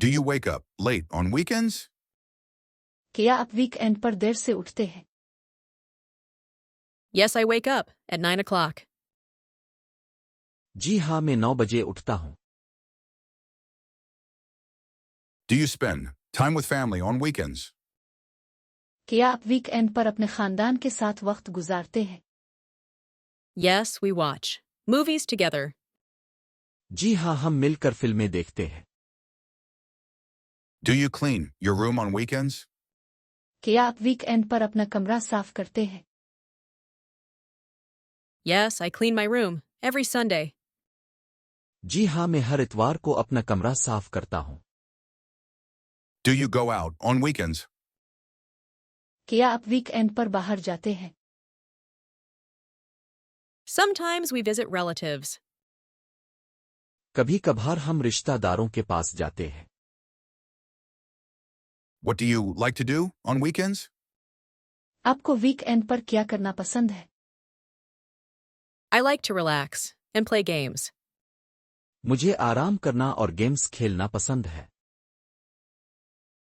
Do you wake up late on weekends? क्या आप weekend पर देर से उठते हैं? Yes, I wake up at 9 o'clock. जी हाँ, मैं 9 बजे उठता हूँ। Do you spend time with family on weekends? क्या आप वीकेंड पर अपने खानदान के साथ वक्त गुजारते हैं? Yes, we watch movies together. जी हाँ, हम मिलकर फिल्में देखते हैं। Do you clean your room on weekends? क्या आप वीकेंड पर अपना कमरा साफ करते हैं? Yes, I clean my room every Sunday. जी हाँ, मैं हर इतवार को अपना कमरा साफ करता हूँ। Do you go out on weekends? क्या आप वीकेंड पर बाहर जाते हैं? Sometimes we visit relatives. कभी कभार हम रिश्तेदारों के पास जाते हैं। What do you like to do on weekends? आपको वीकेंड पर क्या करना पसंद है? I like to relax and play games. मुझे आराम करना और गेम्स खेलना पसंद है।